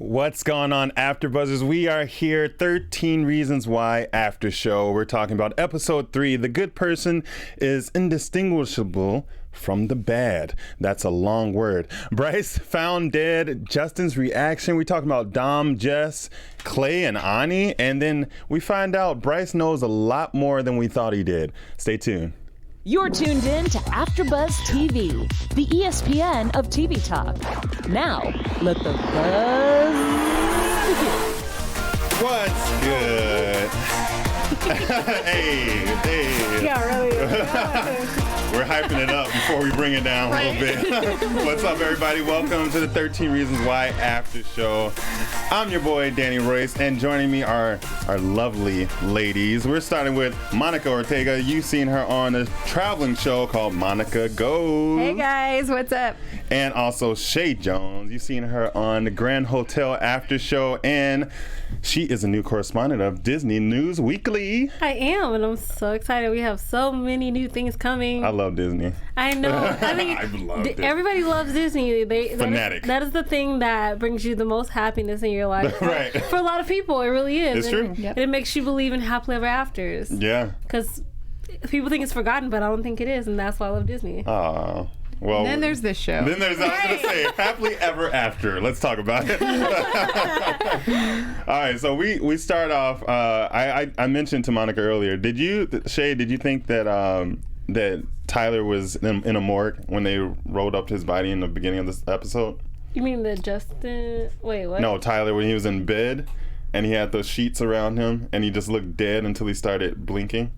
What's going on, AfterBuzzers? We are here, 13 Reasons Why After Show. We're talking about episode 3. The good person is indistinguishable from the bad. That's a long word. Bryce found dead. Justin's reaction. We talking about Dom, Jess, Clay, and Ani. And then we find out Bryce knows a lot more than we thought he did. Stay tuned. You're tuned in to AfterBuzzTV, the ESPN of TV talk. Now, let the buzz begin. What's good? hey. Yeah, really. We're hyping it up before we bring it down a little bit. What's up, everybody? Welcome to the 13 Reasons Why After Show. I'm your boy, Danny Royce, and joining me are our lovely ladies. We're starting with Monica Ortega. You've seen her on a traveling show called Monica Goes. Hey, guys. What's up? And also Chae Jones. You've seen her on the Grand Hotel After Show, and she is a new correspondent of Disney News Weekly. I am, and I'm so excited. We have so many new things coming. I love Disney. I know. I mean, I love Disney. Everybody loves Disney. Fanatic. That is the thing that brings you the most happiness in your life. Right. For a lot of people, it really is. It's true. And it makes you believe in happily ever afters. Yeah. Because people think it's forgotten, but I don't think it is, and that's why I love Disney. Oh. Well, and then there's this show. Then there's, I was going to say, Happily Ever After. Let's talk about it. All right, so we start off, I mentioned to Monica earlier, Chae, did you think that that Tyler was in a morgue when they rolled up his body in the beginning of this episode? You mean the Justin? Wait, what? No, Tyler, when he was in bed and he had those sheets around him and he just looked dead until he started blinking.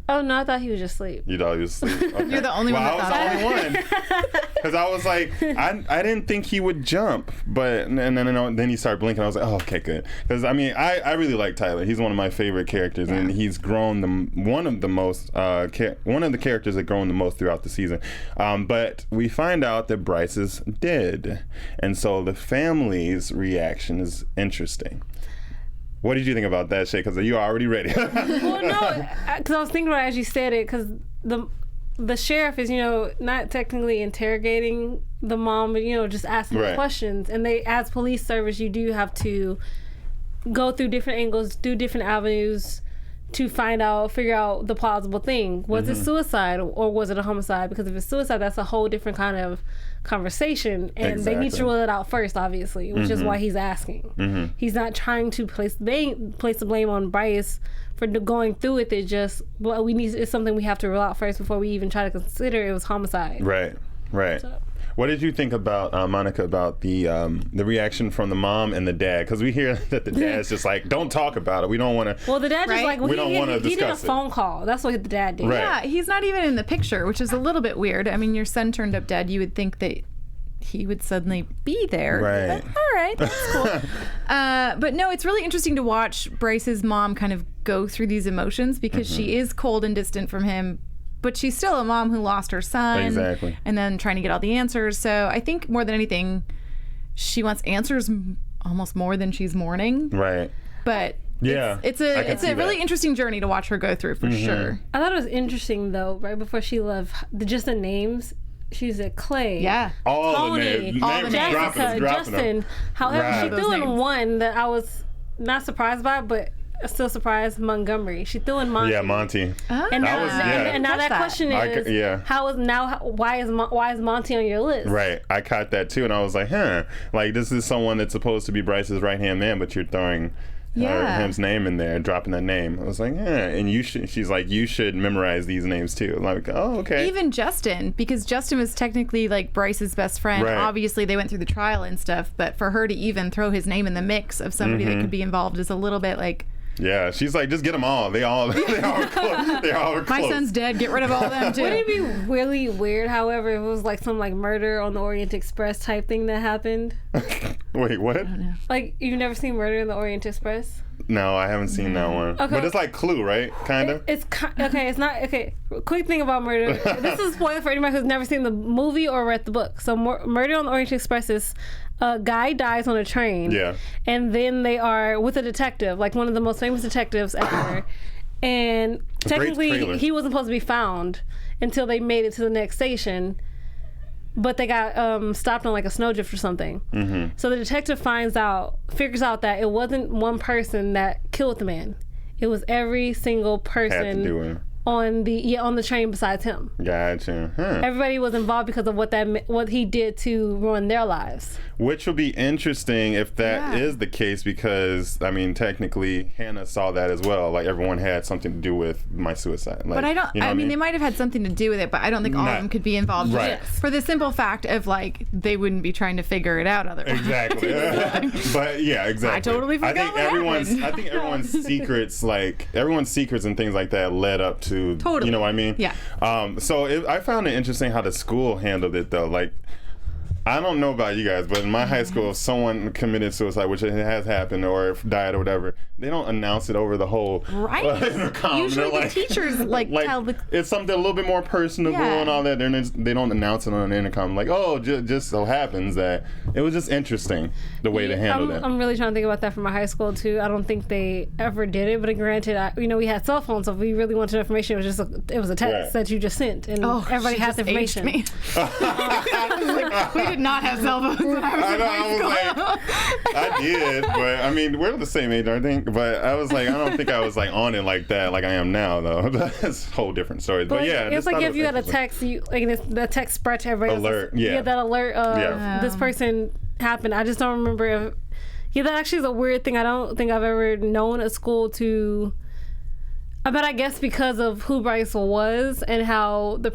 Oh, no, I thought he was just asleep. You thought he was asleep? Okay. You're the only one that thought I was the only one. Because I was like, I didn't think he would jump. But and then he started blinking. I was like, oh, okay, good. Because, I mean, I really like Tyler. He's one of my favorite characters. Yeah. And he's grown one of the characters that grown the most throughout the season. But we find out that Bryce is dead. And so the family's reaction is interesting. What did you think about that, Chae? Because you're already ready. Well, no, because I was thinking about it as you said it, because the sheriff is, not technically interrogating the mom, but, just asking questions. And as police service, you do have to go through different angles, do different avenues to figure out the plausible thing. Was it suicide or was it a homicide? Because if it's suicide, that's a whole different kind of conversation, and they need to rule it out first, obviously, which is why he's asking. He's not trying to place the blame on Bryce for going through with it. Just it's something we have to rule out first before we even try to consider it was homicide. Right. So. What did you think about, Monica, about the reaction from the mom and the dad? Because we hear that the dad's just like, don't talk about it. We don't want to. Well, the dad just we don't want to discuss it. He did a phone call. That's what the dad did. Right. Yeah, he's not even in the picture, which is a little bit weird. I mean, your son turned up dead. You would think that he would suddenly be there. Right. But, all right, that's cool. But no, it's really interesting to watch Bryce's mom kind of go through these emotions because she is cold and distant from him. But she's still a mom who lost her son. Exactly. And then trying to get all the answers. So I think more than anything, she wants answers almost more than she's mourning. Right. But yeah, it's a really interesting journey to watch her go through for sure. I thought it was interesting though, right before she left, just the names. She said Clay. Yeah. All the names. Jessica, Justin. However, she threw in one that I was not surprised by, but still surprised. Montgomery. She threw in Monty. Yeah, Monty. And now that question is, why is Monty on your list? Right. I caught that too, and I was like, like this is someone that's supposed to be Bryce's right hand man, but you're throwing him's name in there, dropping that name. I was like, and she's like, you should memorize these names too. I'm like, oh, okay. Even Justin, because Justin was technically like Bryce's best friend. Right. Obviously, they went through the trial and stuff, but for her to even throw his name in the mix of somebody that could be involved is a little bit like. Yeah, she's like, just get them all. They all are close. They all are close. My son's dead. Get rid of all of them too. Wouldn't it be really weird, however, if it was like some like murder on the Orient Express type thing that happened? Wait, what? I don't know. Like, you've never seen Murder in the Orient Express? No, I haven't seen that one. Okay. But it's like Clue, right? Kind of? It's not. Okay, quick thing about Murder. This is a spoiler for anybody who's never seen the movie or read the book. So Murder on the Orient Express is a guy dies on a train. Yeah. And then they are with a detective, like one of the most famous detectives ever. And technically, he wasn't supposed to be found until they made it to the next station. but they got stopped on like a snowdrift or something. Mm-hmm. So the detective figures out that it wasn't one person that killed the man. It was every single person on the train besides him. Gotcha. Huh. Everybody was involved because of what he did to ruin their lives. Which will be interesting if that is the case, because I mean, technically, Hannah saw that as well. Like, everyone had something to do with my suicide. Like, but I don't. I mean, they might have had something to do with it, but I don't think all of them could be involved. Right. For the simple fact of like they wouldn't be trying to figure it out otherwise. Exactly. But yeah, exactly. I totally forgot. I think everyone's secrets, like everyone's secrets and things like that, led up to. Totally. You know what I mean? Yeah. I found it interesting how the school handled it, though. Like, I don't know about you guys, but in my high school, if someone committed suicide, which it has happened, or if died or whatever, they don't announce it over the whole intercom. Usually the teachers tell the... It's something a little bit more personable and all that. They don't announce it on the intercom. Like, oh, just so happens that it was just interesting the way they handled it. I'm really trying to think about that from my high school too. I don't think they ever did it, but granted, we had cell phones, so if we really wanted information, it was a text that you just sent, and everybody has information. Me. We did not have cell phones when I was in high school. I did, but I mean, we're the same age, I think. But I was like, I don't think I was like on it like that, like I am now, though. That's a whole different story. But yeah, it's like if you had a text, the text spread to everybody. Alert, that alert of this person happened. I just don't remember if. Yeah, that actually is a weird thing. I don't think I've ever known a school to. But I guess because of who Bryce was and how the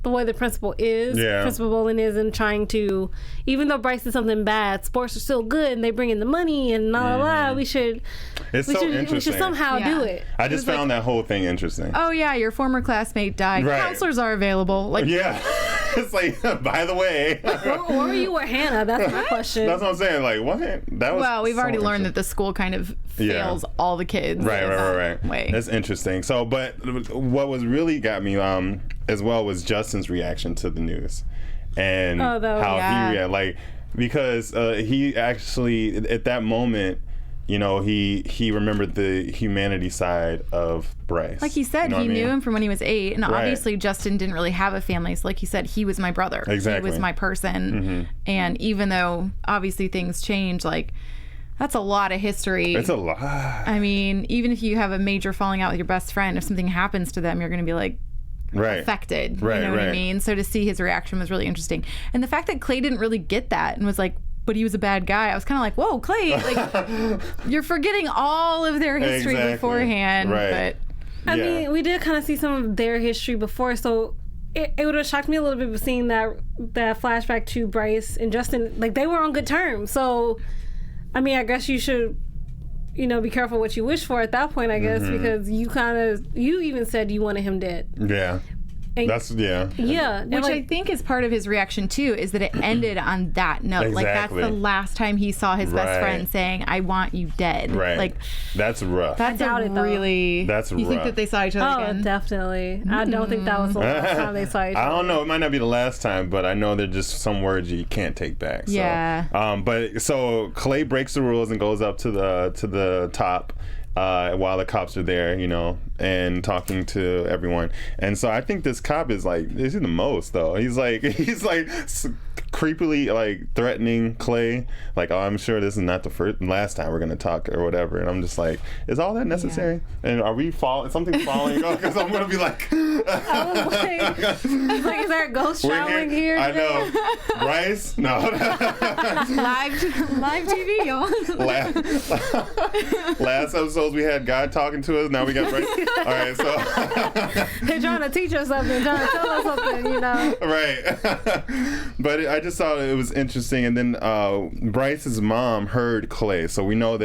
way the principal is, Principal Bolin is, and trying to, even though Bryce did something bad, sports are still good and they bring in the money and we should somehow do it. I just found that whole thing interesting. Oh yeah, your former classmate died. Right. Counselors are available. Like it's like, by the way. or you were Hannah. That's my question. That's what I'm saying. Like, what? That was. Well, we've already learned that the school kind of fails all the kids. Right. Way. That's interesting. So, but what was really got me as well was Justin's reaction to the news and how he reacted. Like, because he actually at that moment, he remembered the humanity side of Bryce. Like he said, he knew him from when he was 8, and obviously Justin didn't really have a family. So like he said, he was my brother. Exactly. He was my person. And even though obviously things change, like that's a lot of history. It's a lot. I mean, even if you have a major falling out with your best friend, if something happens to them, you're going to be like affected. Right, you know what I mean? So to see his reaction was really interesting. And the fact that Clay didn't really get that and was like, but he was a bad guy. I was kind of like, whoa, Clay, like you're forgetting all of their history beforehand. Right. But I mean, we did kind of see some of their history before, so it would have shocked me a little bit seeing that flashback to Bryce and Justin. Like, they were on good terms. So, I mean, I guess you should, be careful what you wish for at that point, I guess, because you even said you wanted him dead. Yeah. And that's yeah, which I think is part of his reaction too, is that it ended on that note. Exactly. Like that's the last time he saw his best friend saying, "I want you dead." Right. Like that's rough. That's really. That's rough. You think that they saw each other again? Oh, definitely. I don't think that was the last time they saw each other. I don't know. It might not be the last time, but I know there's just some words you can't take back. So, but so Clay breaks the rules and goes up to the top. While the cops are there, and talking to everyone. And so I think this cop is he the most though. He's like creepily like threatening Clay, like, oh, I'm sure this is not the last time we're gonna talk or whatever. And I'm just like, is all that necessary? And are we something's falling? Because I'm gonna be like, I was like, is there a ghost showering here? I know. Bryce? No. live TV, y'all. Last episodes we had God talking to us. Now we got Bryce. All right, so they're trying to teach us something, trying to tell us something, Right. But I just thought it was interesting. And then Bryce's mom heard Clay, so we know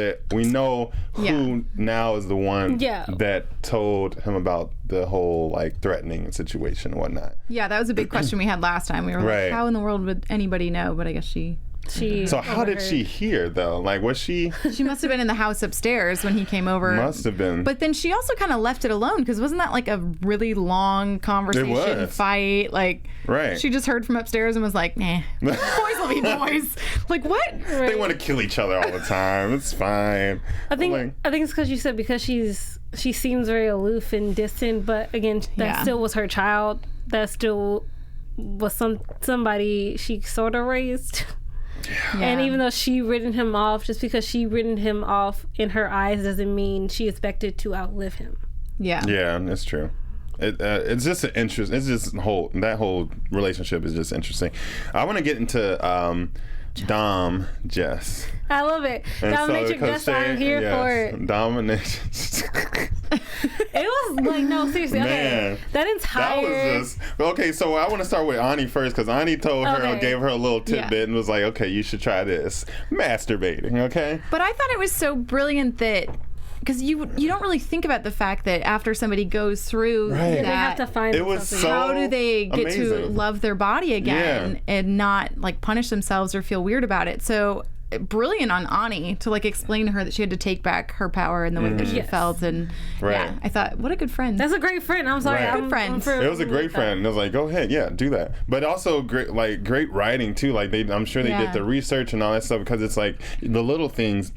who now is the one that told him about the whole like threatening situation and whatnot. Yeah, that was a big question we had last time. We were like, how in the world would anybody know? But I guess she. So how did she hear though? Like, was she? She must have been in the house upstairs when he came over. Must have been. But then she also kind of left it alone because wasn't that like a really long conversation, fight? Like, she just heard from upstairs and was like, "Nah, boys will be boys." Like, what? They want to kill each other all the time. It's fine. I think it's because you said because she seems very aloof and distant, but again, that still was her child. That still. was somebody she sort of raised. Yeah. And even though she written him off, just because she written him off in her eyes doesn't mean she expected to outlive him. Yeah. Yeah, that's true. It's just an interest. It's just that whole relationship is just interesting. I want to get into Dom Jess. I love it. Domination Jess, I'm here for it. Domination. It was like, no, seriously. Man, okay. That entire. Was just okay. So I want to start with Ani first because Ani told her, gave her a little tidbit and was like, okay, you should try this. Masturbating, okay? But I thought it was so brilliant that. Because you don't really think about the fact that after somebody goes through that, they have to find how do they get to love their body again and not like punish themselves or feel weird about it? So brilliant on Ani to like explain to her that she had to take back her power and the way that she felt. And yeah, I thought, what a good friend. That's a great friend. I'm sorry, good friend. It was a great friend. And I was like, go ahead, do that. But also great writing too. Like I'm sure they did the research and all that stuff because it's like the little things.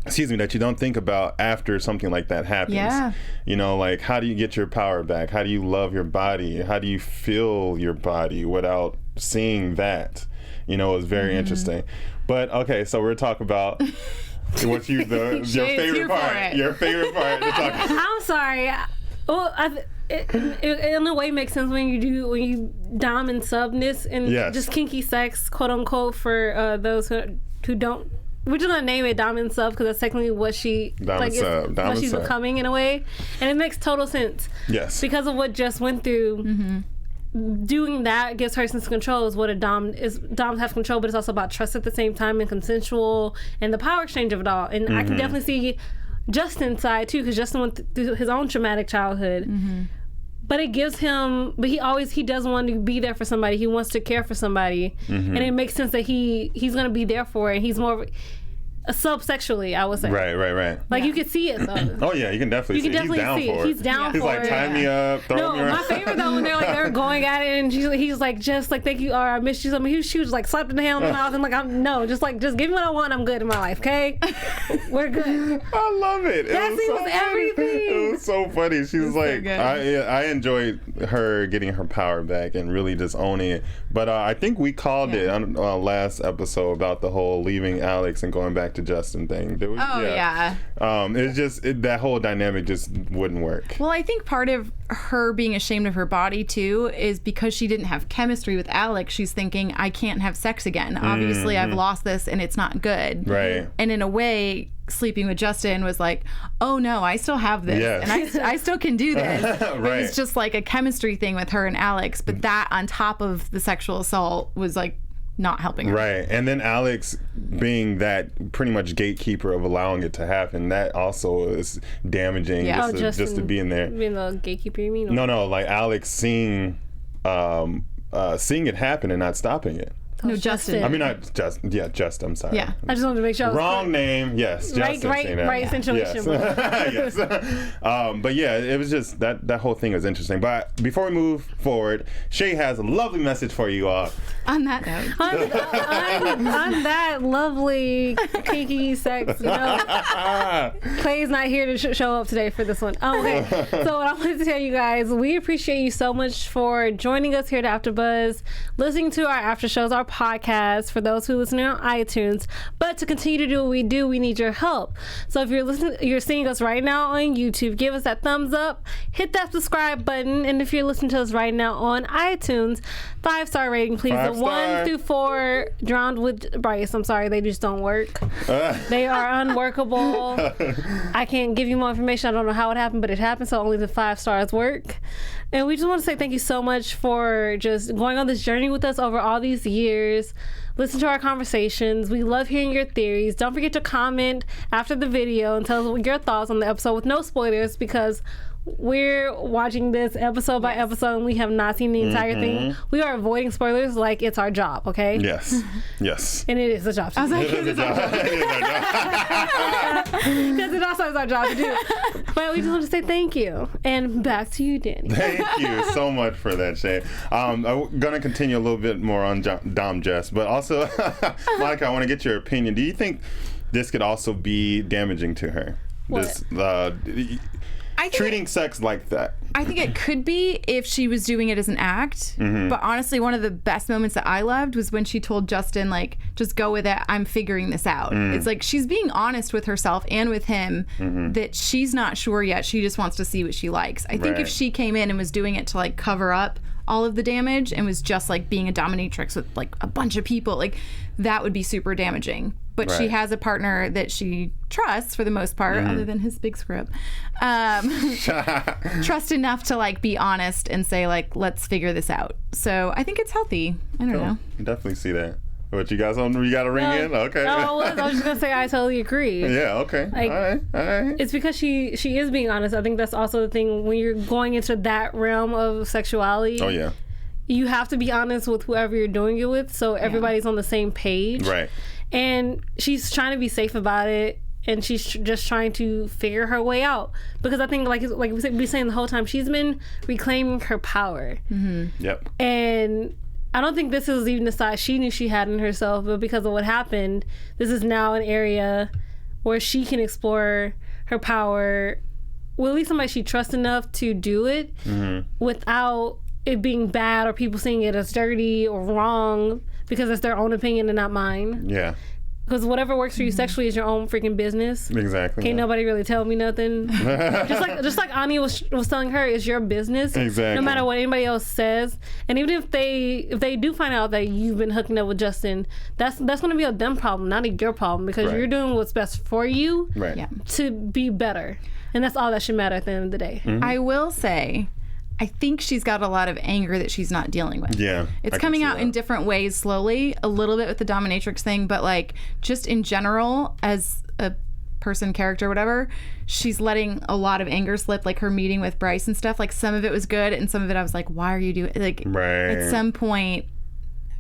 That you don't think about after something like that happens. Yeah. You know, like how do you get your power back? How do you love your body? How do you feel your body without seeing that? You know, it's very interesting. But okay, so we're talking about what's your favorite part. Your favorite part to talk about. I'm sorry. Well, it in a way makes sense when you dom and subness and just kinky sex, quote unquote, for those who don't. We're just gonna name it Dom and Sub because that's technically what she's becoming in a way, and it makes total sense. Yes, because of what Jess went through. Doing that gives her sense of control. Is what a Dom is. Doms have control, but it's also about trust at the same time and consensual and the power exchange of it all. And I can definitely see Justin's side too, because Justin went through his own traumatic childhood. But it gives him, but he does want to be there for somebody. He wants to care for somebody. And it makes sense that he's going to be there for it. He's more subsexually, I would say. Right. Like you can see it though. Oh yeah, you can definitely see it. He's down for it. He's like, tie me up, throw me around. My favorite though when they're going at it and he's like, just like, thank you, or I missed you something. She was like slapped in the hand on the mouth and like, just give me what I want. I'm good in my life, okay? We're good. I love it. That scene was everything. It was so funny. She was like, I enjoyed her getting her power back and really just owning it. But I think we called it on last episode about the whole leaving Alex and going back to Justin thing. It's just that whole dynamic just wouldn't work. Well, I think part of her being ashamed of her body too is because she didn't have chemistry with Alex. She's thinking, I can't have sex again. Obviously, I've lost this and it's not good. Right. And in a way, sleeping with Justin was like, oh no, I still have this and I still can do this. It was just like a chemistry thing with her and Alex, but that on top of the sexual assault was like not helping her. Right. And then Alex being that pretty much gatekeeper of allowing it to happen, that also is damaging just to be in there. You mean the gatekeeper, you mean? No, like Alex seeing it happen and not stopping it. No, Justin. I mean, not Justin. Yeah, Justin. I'm sorry. Yeah, I just wanted to make sure. Wrong name. Yes, Justin. Right situation. Yes. But yeah, it was just that whole thing was interesting. But before we move forward, Chae has a lovely message for you all. On that note. on that lovely kinky sex, Clay's not here to show up today for this one. Okay. So what I wanted to tell you guys, we appreciate you so much for joining us here at AfterBuzz, listening to our after shows, our podcast for those who listen on iTunes. But to continue to do what we do, we need your help. So if you're seeing us right now on YouTube, give us that thumbs up, hit that subscribe button, and if you're listening to us right now on iTunes, 5-star rating, please. 1 through 4, Drowned with Bryce. I'm sorry, they just don't work. They are unworkable. I can't give you more information. I don't know how it happened, but it happened, so only the 5 stars work. And we just want to say thank you so much for just going on this journey with us over all these years. Listen to our conversations. We love hearing your theories. Don't forget to comment after the video and tell us your thoughts on the episode with no spoilers, because we're watching this episode by episode and we have not seen the entire thing. We are avoiding spoilers like it's our job, okay? Yes. And it is a job to do. It is our job. Because it also is our job to do. But we just want to say thank you. And back to you, Danny. Thank you so much for that, Chae. I'm going to continue a little bit more on Dom Jess, but also, Monica, I want to get your opinion. Do you think this could also be damaging to her? What? Treating sex like that. I think it could be if she was doing it as an act. But honestly, one of the best moments that I loved was when she told Justin, like, just go with it. I'm figuring this out. It's like she's being honest with herself and with him that she's not sure yet. She just wants to see what she likes. I think if she came in and was doing it to like cover up all of the damage and was just like being a dominatrix with like a bunch of people, like that would be super damaging. But she has a partner that she trusts for the most part, other than his big screw up. Trust enough to like be honest and say like, let's figure this out. So I think it's healthy. I don't know. Definitely see that. What you guys on? You got to ring in? Okay. No, I was just gonna say I totally agree. Yeah. Okay. Like, all right. It's because she is being honest. I think that's also the thing when you're going into that realm of sexuality. Oh yeah. You have to be honest with whoever you're doing it with, so everybody's on the same page. Right. And she's trying to be safe about it, and she's just trying to figure her way out. Because I think, like we've been saying the whole time, she's been reclaiming her power. Yep. And I don't think this is even the side she knew she had in herself, but because of what happened, this is now an area where she can explore her power with at least somebody she trusts enough to do it without it being bad or people seeing it as dirty or wrong because it's their own opinion and not mine. Yeah. Because whatever works for you sexually is your own freaking business. Exactly. Can't nobody really tell me nothing. just like Ani was telling her, it's your business. Exactly. No matter what anybody else says, and even if they do find out that you've been hooking up with Justin, that's going to be a them problem, not a your problem, because you're doing what's best for you to be better, and that's all that should matter at the end of the day. I will say, I think she's got a lot of anger that she's not dealing with. Yeah. It's coming out in different ways slowly, a little bit with the dominatrix thing, but like just in general as a person, character, whatever, she's letting a lot of anger slip, like her meeting with Bryce and stuff. Like some of it was good and some of it I was like, why are you doing like at some point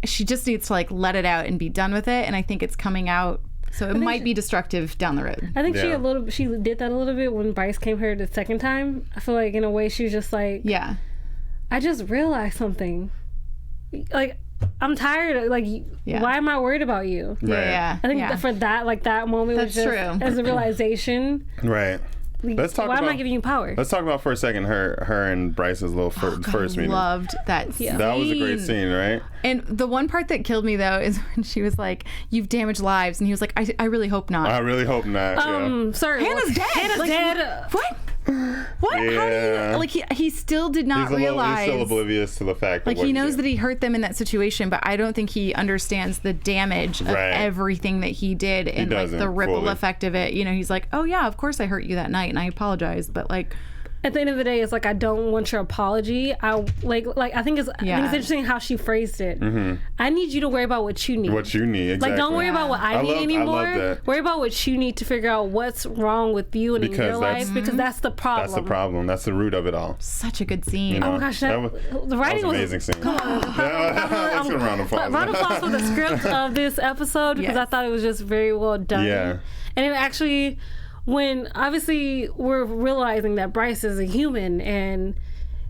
she just needs to like let it out and be done with it, and I think it's coming out. So it might be destructive down the road. I think she did that a little bit when Bryce came here the second time. I feel like in a way she was just like, I just realized something. Like, I'm tired of, like, why am I worried about you? Yeah. I think for that, like, that moment was just as a realization. Right. Let's talk why am I giving you power? Let's talk about for a second her and Bryce's little first meeting. I loved that scene. That was a great scene, right? And the one part that killed me though is when she was like, "You've damaged lives," and he was like, "I really hope not." I really hope not. Sir, Hannah's dead. Hannah's dead. What? What? Yeah. How do you, like he still did not realize. He's still oblivious to the fact that like he knows that he hurt them in that situation, but I don't think he understands the damage of everything that he ddid and like the ripple effect of it. You know, he's like, "Oh yeah, of course I hurt you that night and I apologize," but like at the end of the day, it's like, I don't want your apology. I think it's interesting how she phrased it. I need you to worry about what you need. What you need, exactly. Like, don't worry about what I need anymore. I love that. Worry about what you need to figure out what's wrong with you and in your life, because that's the problem. That's the problem. That's the root of it all. Such a good scene. You know, oh my gosh, the writing was an amazing scene. Come on. Let's get a round of applause. Round of applause for the script of this episode, because I thought it was just very well done. Yeah. And it actually, when obviously we're realizing that Bryce is a human and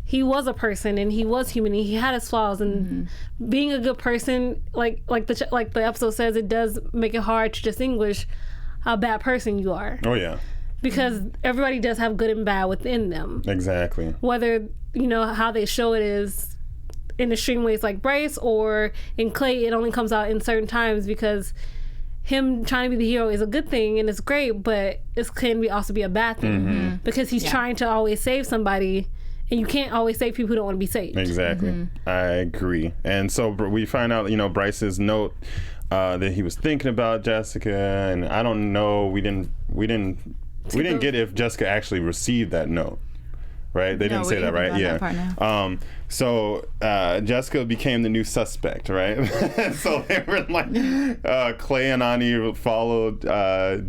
he was a person and he was human and he had his flaws, and being a good person, like the episode says, it does make it hard to distinguish how bad person you are. Oh yeah. Because everybody does have good and bad within them. Exactly. Whether, you know, how they show it is in extreme ways like Bryce, or in Clay it only comes out in certain times, because him trying to be the hero is a good thing and it's great, but it can also be a bad thing because he's trying to always save somebody, and you can't always save people who don't want to be saved. Exactly. I agree. And so we find out, you know, Bryce's note that he was thinking about Jessica, and I don't know, we didn't get if Jessica actually received that note. Right? They didn't say that, right? Yeah. So Jessica became the new suspect, right? So they were like, Clay and Ani followed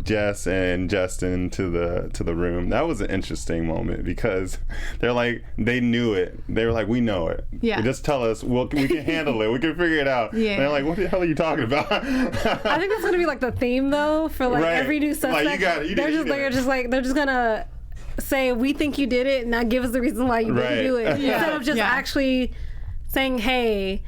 Jess and Justin to the room. That was an interesting moment, because they're like, they knew it. They were like, we know it. Yeah. Just tell us. We can handle it. We can figure it out. Yeah. And they're like, what the hell are you talking about? I think that's gonna be like the theme though for like every new suspect. Like, they're just gonna say, we think you did it, and now give us the reason why you didn't do it. Instead of just actually saying, hey,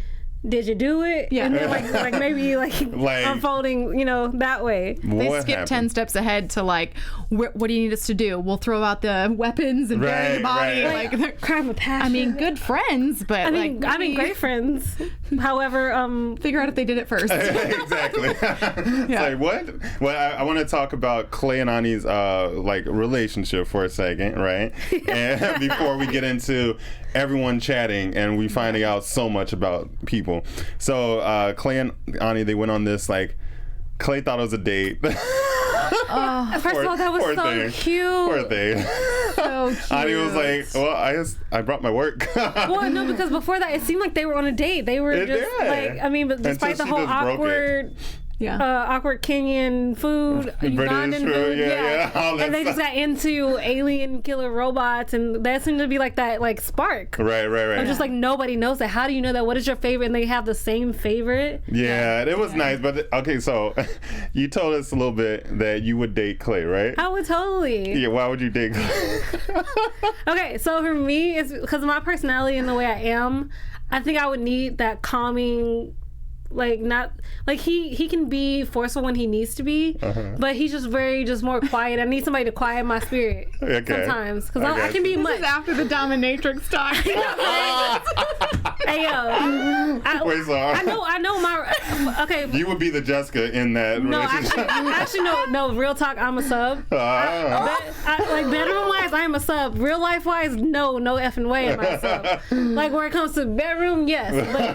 did you do it? Yeah. And then like maybe like unfolding, that way. They skip 10 steps ahead to like, what do you need us to do? We'll throw out the weapons and bury the body. Right. Like crime of passion. I mean, good friends, but I mean, great friends. However, figure out if they did it first. Exactly. It's like, what? Well, I want to talk about Clay and Ani's like relationship for a second, right? And before we get into everyone chatting and we finding out so much about people. So Clay and Ani, they went on this, like, Clay thought it was a date. first of all, that was so cute. Poor thing. So cute. Ani was like, well, I brought my work. Well, no, because before that, it seemed like they were on a date. They were like, I mean, but despite the whole awkward Kenyan food, Ugandan food, and they just got into alien killer robots, and that seemed to be like that, like spark. Right. I'm just like, nobody knows that. How do you know that? What is your favorite? And they have the same favorite. Yeah, it was nice, but okay, so you told us a little bit that you would date Clay, right? I would totally. Yeah, why would you date Clay? Okay, so for me, it's because of my personality and the way I am. I think I would need that calming. Like, not like he can be forceful when he needs to be, but he's just more quiet. I need somebody to quiet my spirit sometimes, because I can be much. This is after the dominatrix talk. Hey yo, I know my okay. You would be the Jessica in that relationship. Actually, no. Real talk, I'm a sub. Like bedroom wise, I am a sub. Real life wise, no effing way am I a sub. Like when it comes to bedroom, yes,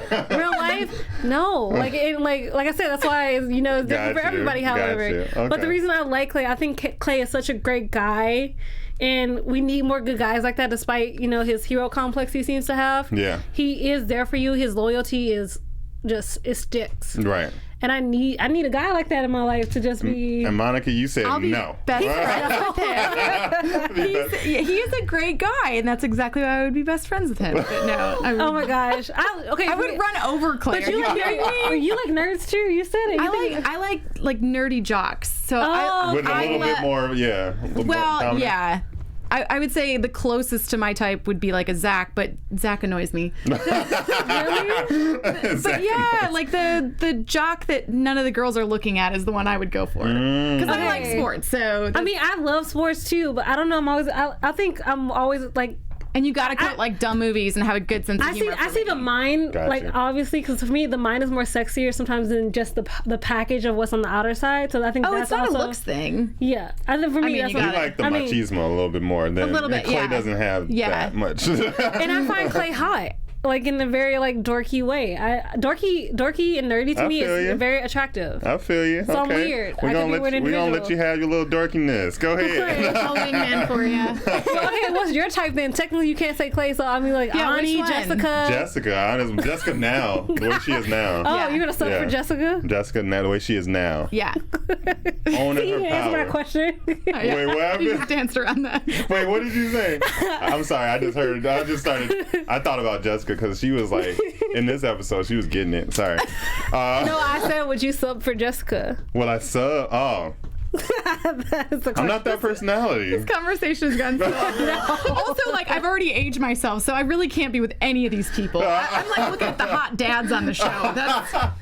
but real life, no. Like I said, that's why it's different for everybody. However, Okay. But the reason I like Clay, I think Clay is such a great guy, and we need more good guys like that. Despite his hero complex he seems to have. Yeah, he is there for you. His loyalty is just it sticks. Right. And I need a guy like that in my life to just be. And Monica, you said no. Best friends with him. He is a great guy, and that's exactly why I would be best friends with him. But no, oh my gosh, I would run over Clay. But you like nerds too. You said it. I like nerdy jocks. So with a little bit more, yeah. Well, yeah. I would say the closest to my type would be like a Zach, but Zach annoys me. Really? But yeah, like the jock that none of the girls are looking at is the one I would go for. Because I like sports. So I mean, I love sports too, but I don't know. I think I'm always like. And you gotta cut like dumb movies and have a good sense of humor. I see the mind, like obviously, because for me the mind is more sexier sometimes than just the package of what's on the outer side. So I think that's it's not also a looks thing. Yeah, I think for me that's you like the machismo a little bit more than Clay doesn't have that much. And I find Clay hot. Like in a very like dorky way. Dorky and nerdy to me is very attractive. I feel you. So I'm weird. We're gonna let you have your little dorkiness. Go ahead. I'll wingman for you. Well, okay, what's your type then? Technically, you can't say Clay, so I mean like Ani, Jessica. Jessica now, the way she is now. Oh, you're gonna sub for Jessica? Jessica now, the way she is now. Yeah. Owning her power. Answer my question. Wait, what happened? You just danced around that. Wait, what did you say? I'm sorry. I thought about Jessica because she was like, in this episode, she was getting it. Sorry. No, I said, would you sub for Jessica? Will I sub? Oh. I'm not that personality. This conversation has gotten so Also, like, I've already aged myself, so I really can't be with any of these people. I'm like looking at the hot dads on the show.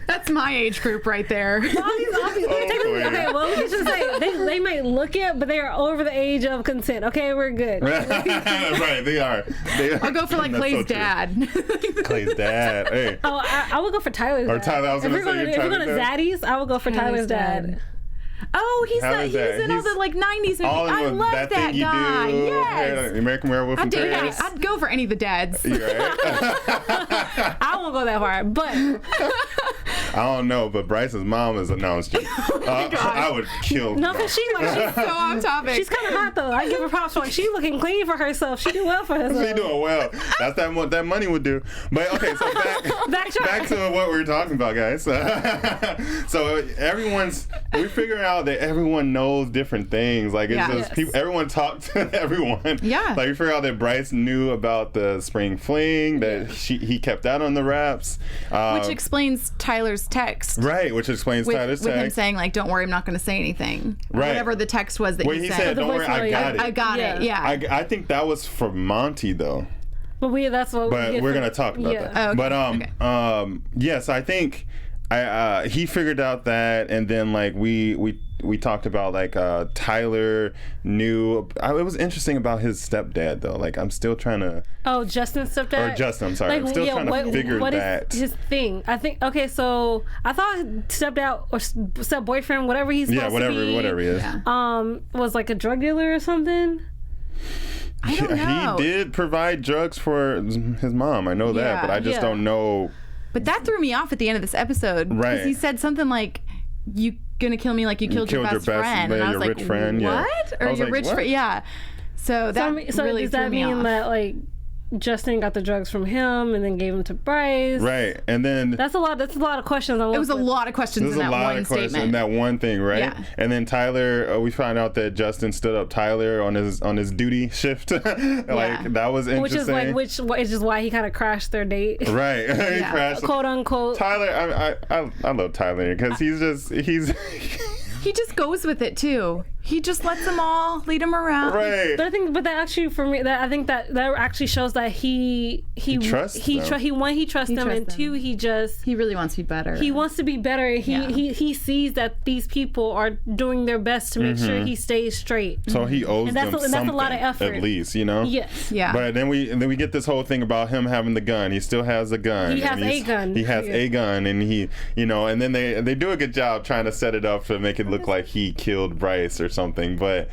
That's my age group right there. Okay, well, we can just say they might look it, but they are over the age of consent. Okay, we're good. Right, they are. I'll go for like Clay's dad. Clay's dad. Hey. Oh, I will go for Tyler's dad. Or Tyler. I was if we're going to Zaddy's, I will go for Tyler's dad. Oh, he's in all the like 90s movies. I love that guy. Yes. American Werewolf in Paris. I'd go for any of the dads. Right? I won't go that far, but I don't know. But Bryce's mom is announced. I would kill. No, because she's so on topic. She's kind of hot though. I give her props for it. She's looking clean for herself. She do well for herself. She doing well. That's what that money would do. But okay, so back to what we were talking about, guys. So we figuring out that everyone knows different things. Like it's just people. Everyone talked to everyone. Yeah. Like we figured out that Bryce knew about the spring fling. That he kept that on the wraps. Which explains Tyler's text. Right. Which explains Tyler's text. With him saying like, "Don't worry, I'm not going to say anything." Right. Whatever the text was that he said. Don't worry, I got it. I got it. Yeah. I think that was for Monty though. But that's what. We're gonna talk about that. Oh, okay. But yes, I think he figured out that, and then like we talked about like Tyler knew. It was interesting about his stepdad though. Like I'm still trying to. Oh, Justin's stepdad. Or Justin, I'm sorry. I'm still trying to figure what that. Is his thing? I think. Okay, so I thought stepdad or step boyfriend, whatever he's supposed to be, whatever he is. Was like a drug dealer or something. I don't know. He did provide drugs for his mom. I know that, but I just don't know. But that threw me off at the end of this episode. Right. Because he said something like, "You gonna kill me like you killed your best friend," and I was like, rich friend, "What?" Or your rich friend? Yeah. So that really does that threw me mean off. that like Justin got the drugs from him and then gave them to Bryce? Right, and then that's a lot of questions. It was a lot of questions in that one statement. In that one thing, right? Yeah. And then Tyler, we found out that Justin stood up Tyler on his duty shift. That was interesting. Which is just why he kind of crashed their date. Right, he crashed. Quote unquote. Tyler, I love Tyler because he's. He just goes with it too. He just lets them all lead him around. Right. But that actually for me, I think that actually shows that he trusts them. One, he trusts them, and two, he really wants to be better. He wants to be better. He sees that these people are doing their best to make sure he stays straight. So he owes them something. That's a lot of effort, at least, you know. Yes. Yeah. But then we get this whole thing about him having the gun. He still has a gun. He has a gun. He has a gun, and and then they do a good job trying to set it up to make it look like he killed Bryce or something. But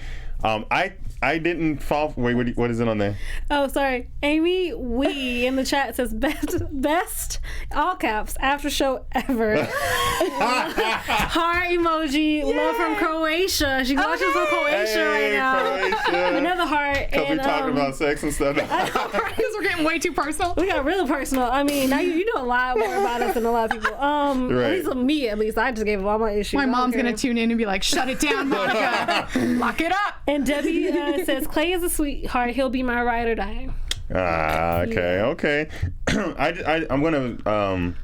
I didn't fall. Wait, what is it on there? Oh, sorry. Amy Wee in the chat says best all caps after show ever. Heart emoji. Yay. Love from Croatia. She's watching from Croatia right now. Croatia. Another heart. Because we're talking about sex and stuff. Because we're getting way too personal. We got really personal. I mean, now you know a lot more about us than a lot of people. Right. At least me. At least I just gave all my issues. My mom's gonna tune in and be like, "Shut it down, Monica. Lock it up." And Debbie says Clay is a sweetheart. He'll be my ride or die. Okay. I'm gonna.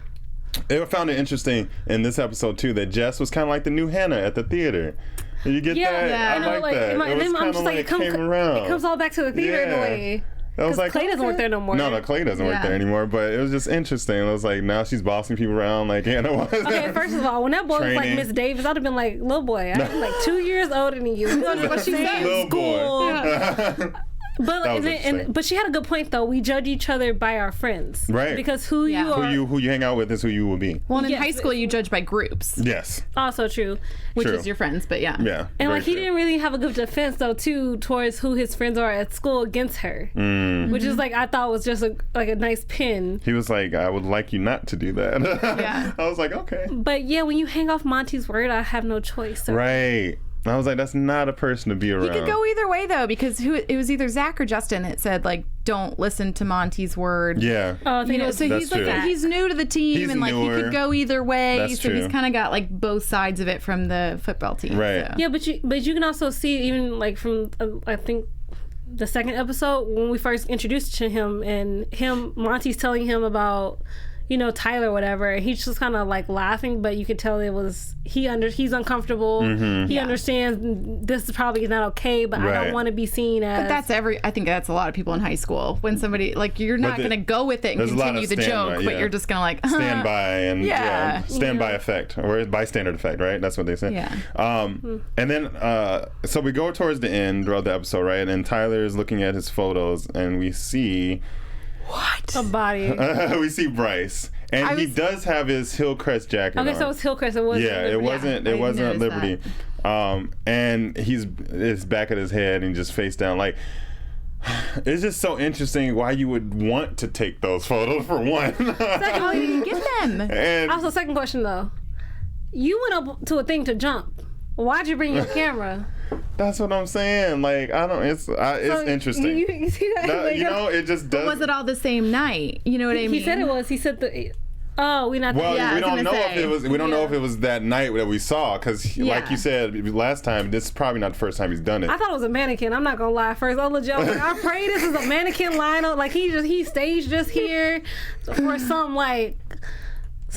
I found it interesting in this episode too that Jess was kind of like the new Hannah at the theater. You get that? Yeah. I like that. It was kind of like it came around. It comes all back to the theater in a way. I was like, Clay doesn't work there no more. No, Clay doesn't work there anymore. But it was just interesting. It was like now she's bossing people around like Hannah was. Okay, first of all, when that boy was like Miss Davis, I'd have been like, little boy, I'm like 2 years older than you. That's what she said. Little boy. Yeah. But she had a good point though. We judge each other by our friends, right? Because who you hang out with is who you will be. Well, in high school you judge by groups. Yes. Also true. Which is your friends, but yeah. Yeah. And like he didn't really have a good defense though too towards who his friends are at school against her, which is like I thought was just like a nice pin. He was like, I would like you not to do that. Yeah. I was like, okay. But yeah, when you hang off Monty's word, I have no choice. So. Right. I was like, that's not a person to be around. He could go either way though, because it was either Zach or Justin that said like, don't listen to Monty's word. Yeah. Oh, so he's like he's new to the team and like newer. he could go either way. That's so true. he's kind of got like both sides of it from the football team. Right. So. Yeah, but you can also see even from I think the second episode when we first introduced to him and Monty's telling him about Tyler or whatever, and he's just kind of like laughing, but you could tell it was he's uncomfortable. He understands this is probably not okay, but I don't want to be seen as. But I think that's a lot of people in high school. When somebody like you're not going to go with it and continue the joke, but you're just going to like stand by and stand by effect or bystander effect, right? That's what they say. Yeah. And then so we go towards the end of the episode, right? And Tyler is looking at his photos, and we see. What? A body. We see Bryce, and he does have his Hillcrest jacket on. Okay, so it's Hillcrest. It wasn't. Yeah, it wasn't Liberty. And it's back at his head and just face down. Like, it's just so interesting why you would want to take those photos for one. How did you get them? And also, second question though, you went up to a thing to jump. Why'd you bring your camera? That's what I'm saying. Like, I don't. It's interesting. You see that? It just does. Was it all the same night? You know what I mean? He said it was. He said the. Oh, we not. Well, yeah, we don't know if it was. We don't know if it was that night that we saw, because, like you said last time, this is probably not the first time he's done it. I thought it was a mannequin. I'm not gonna lie. First, I was like, I pray this is a mannequin lineup. Like he staged this here for some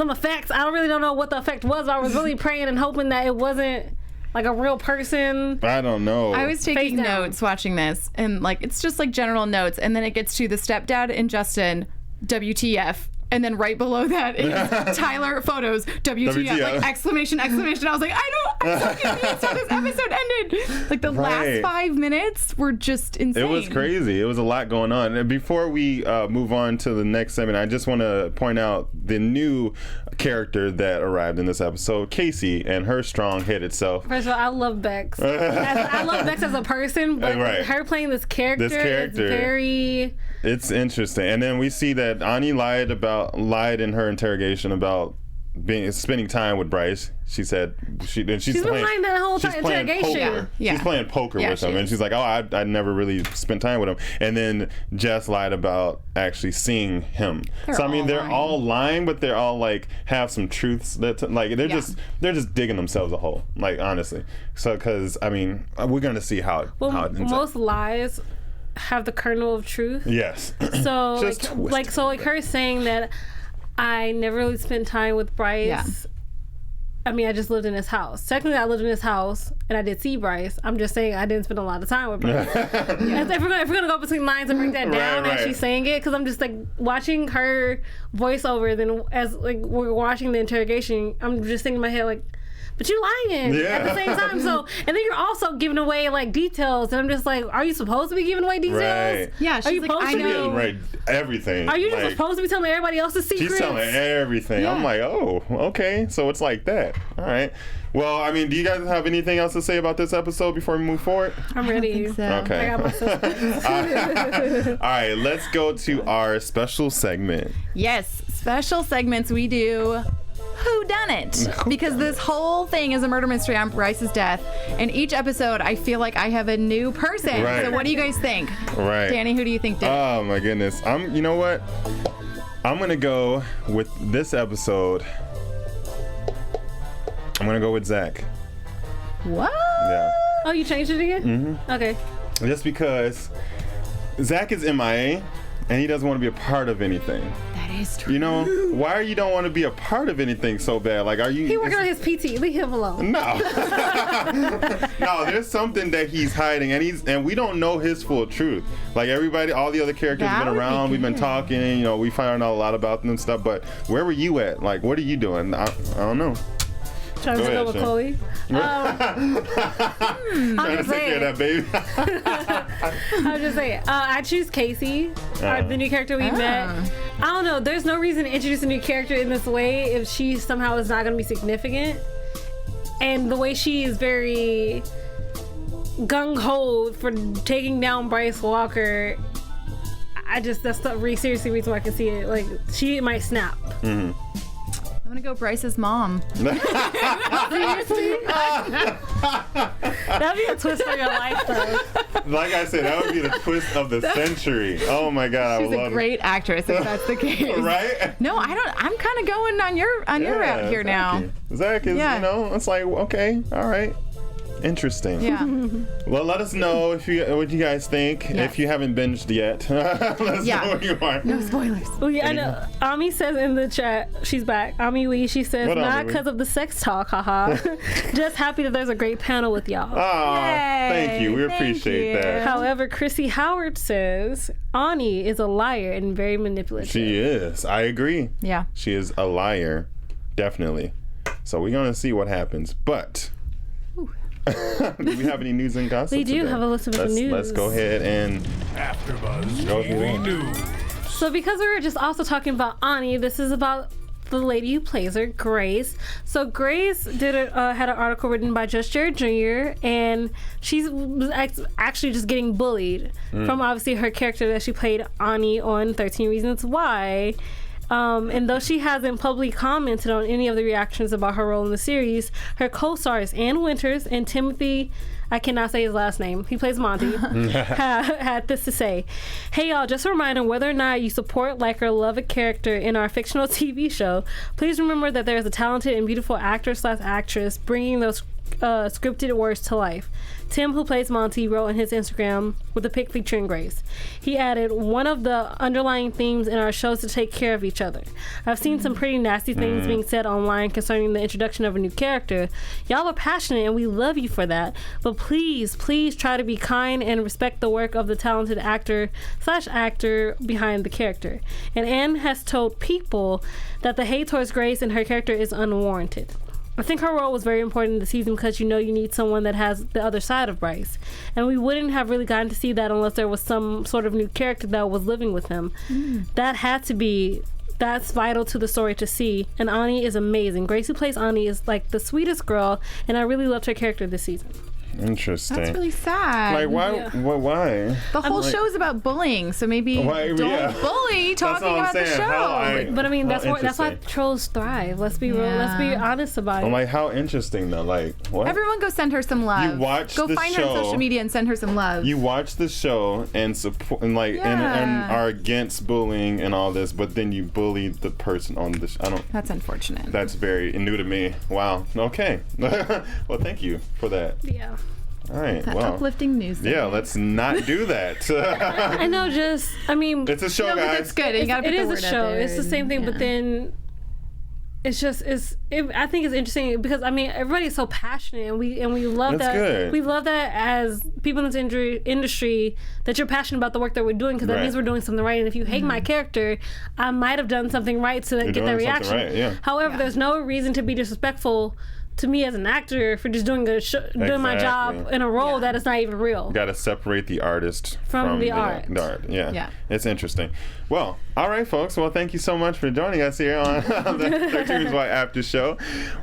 effects. I don't know what the effect was. I was really praying and hoping that it wasn't like a real person? I don't know. I was taking notes watching this, and like it's just like general notes, and then it gets to the stepdad and Justin, WTF. And then right below that is Tyler photos, WTF, like exclamation. I was like, I'm so confused how this episode ended. Like the last 5 minutes were just insane. It was crazy. It was a lot going on. And before we move on to the next segment, I just want to point out the new character that arrived in this episode, Casey, and her strong-headed self. First of all, I love Bex. I love Bex as a person, but her playing this character is very... It's interesting. And then we see that Ani lied in her interrogation about spending time with Bryce. She said she's been lying that whole time interrogation. She's playing poker with him, and she's like, I never really spent time with him. And then Jess lied about actually seeing him. They're all lying, but they're all like have some truths that they're just digging themselves a hole. Like honestly, so because we're gonna see how it ends most up. Lies have the kernel of truth. Yes. So her saying that I never really spent time with Bryce. Yeah. I just lived in his house. Technically, I lived in his house, and I did see Bryce. I'm just saying I didn't spend a lot of time with Bryce. If we're gonna go between lines and break that down, actually saying it, because I'm just like watching her voiceover. Then as like we're watching the interrogation, I'm just thinking in my head like, but you're lying at the same time. So, and then you're also giving away like details, and I'm just like, are you supposed to be giving away details? Right. Yeah, she's like, I know. Right, everything. Are you just supposed to be telling everybody else's secrets? She's telling everything. Yeah. I'm like, oh, okay, so it's like that. All right. Well, do you guys have anything else to say about this episode before we move forward? I'm ready. I think so. Okay. I got my sisters. All right, let's go to our special segment. Yes, special segments we do. Who done it? Because this whole thing is a murder mystery on Bryce's death, and each episode I feel like I have a new person. Right. So what do you guys think? Right. Danny, who do you think did? Oh my goodness. You know what? I'm gonna go with this episode. I'm gonna go with Zach. What? Yeah. Oh, you changed it again? Mm-hmm. Okay. Just because Zach is MIA and he doesn't want to be a part of anything. That is true. You know, why you don't want to be a part of anything so bad? Like, are you? He working on his PT. Leave him alone. No. No, there's something that he's hiding, and we don't know his full truth. Like everybody, all the other characters have been around. We've been talking. We found out a lot about them and stuff. But where were you at? Like, what are you doing? I don't know. Trying to go with Chloe. Trying to take care of that baby. I'm just saying. I choose Casey, the new character we met. I don't know. There's no reason to introduce a new character in this way if she somehow is not going to be significant. And the way she is very gung-ho for taking down Bryce Walker, that's the really seriously reason why I can see it. Like, she might snap. Mm-hmm. I'm gonna go Bryce's mom. Seriously? That'd be a twist for your life, though. Like I said, that would be the twist of the century. Oh my God, She's a great actress if that's the case. Right? No, I don't. I'm kind of going on your route here now. Zach is, it's like, okay, all right. Interesting. Yeah. Well, let us know what you guys think. Yes. If you haven't binged yet, let us know where you are. No spoilers. Well, yeah, I know. Ami says in the chat, she's back. Ami Wee, she says, what not because of the sex talk, haha. Just happy that there's a great panel with y'all. Oh, thank you. We appreciate that. However, Chrissy Howard says, Ani is a liar and very manipulative. She is. I agree. Yeah. She is a liar. Definitely. So we're going to see what happens. But... do we have any news and gossip? We do today? have a list of news. Let's go ahead and AfterBuzz go through TV News. So because we were just also talking about Ani, this is about the lady who plays her, Grace. So Grace had an article written by Just Jared Jr. and she was actually just getting bullied from obviously her character that she played, Ani, on 13 Reasons Why. And though she hasn't publicly commented on any of the reactions about her role in the series, her co-stars Ann Winters and Timothy, I cannot say his last name, he plays Monty, had this to say. Hey y'all, just a reminder, whether or not you support, like, or love a character in our fictional TV show, please remember that there is a talented and beautiful actor/actress bringing those scripted words to life. Tim, who plays Monty, wrote on his Instagram with a pic featuring Grace. He added, one of the underlying themes in our shows to take care of each other. I've seen some pretty nasty things being said online concerning the introduction of a new character. Y'all are passionate and we love you for that. But please try to be kind and respect the work of the talented actor behind the character. And Anne has told People that the hate towards Grace and her character is unwarranted. I think her role was very important in the season because you need someone that has the other side of Bryce. And we wouldn't have really gotten to see that unless there was some sort of new character that was living with him. That's vital to the story to see. And Ani is amazing. Grace, who plays Ani, is like the sweetest girl, and I really loved her character this season. Interesting. That's really sad. Like, why? Yeah. Why? The whole show is about bullying, so maybe don't bully talking about the show. But I mean, that's why trolls thrive. Let's be real. Let's be honest about it. I'm like, how interesting though. Like, what? Everyone go send her some love. You watch go the find show, her on social media and send her some love. You watch the show and support and and are against bullying and all this, but then you bully the person on the show. That's unfortunate. That's very new to me. Wow. Okay. Well, thank you for that. Yeah. All right. That's uplifting news. Yeah, let's not do that. I know. It's a show, guys. It's good. It is a show. It's the same thing, but then it's just I think it's interesting because everybody is so passionate, and we love That's that. Good. We love that as people in this industry that you're passionate about the work that we're doing because that means we're doing something right. And if you hate my character, I might have done something right to get that reaction. Right, yeah. However, there's no reason to be disrespectful to me as an actor for just doing doing my job in a role that is not even real. Got to separate the artist from the art. The art. Yeah. It's interesting. Well, all right, folks. Well, thank you so much for joining us here on the 13 Reasons Why After Show.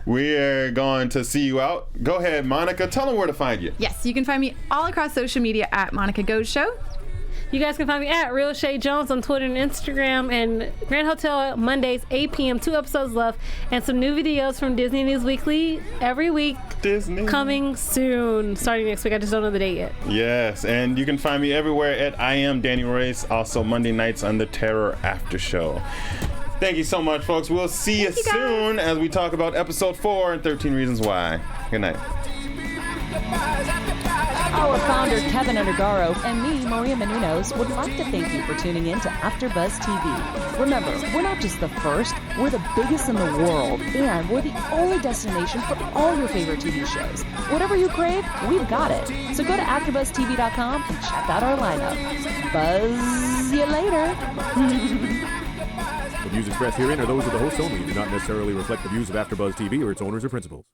We're going to see you out. Go ahead, Monica. Tell them where to find you. Yes, you can find me all across social media at Monica Goes Show. You guys can find me at Real Chae Jones on Twitter and Instagram, and Grand Hotel Mondays 8 p.m. 2 episodes left, and some new videos from Disney News Weekly every week. Disney coming soon, starting next week. I just don't know the date yet. Yes, and you can find me everywhere at I Am Danny Royce. Also Monday nights on the Terror After Show. Thank you so much, folks. We'll see you soon as we talk about episode 4 and 13 Reasons Why. Good night. Our founder, Kevin Undergaro, and me, Maria Menounos, would like to thank you for tuning in to AfterBuzz TV. Remember, we're not just the first, we're the biggest in the world, and we're the only destination for all your favorite TV shows. Whatever you crave, we've got it. So go to AfterBuzzTV.com and check out our lineup. Buzz you later. The views expressed herein are those of the host only and do not necessarily reflect the views of AfterBuzz TV or its owners or principals.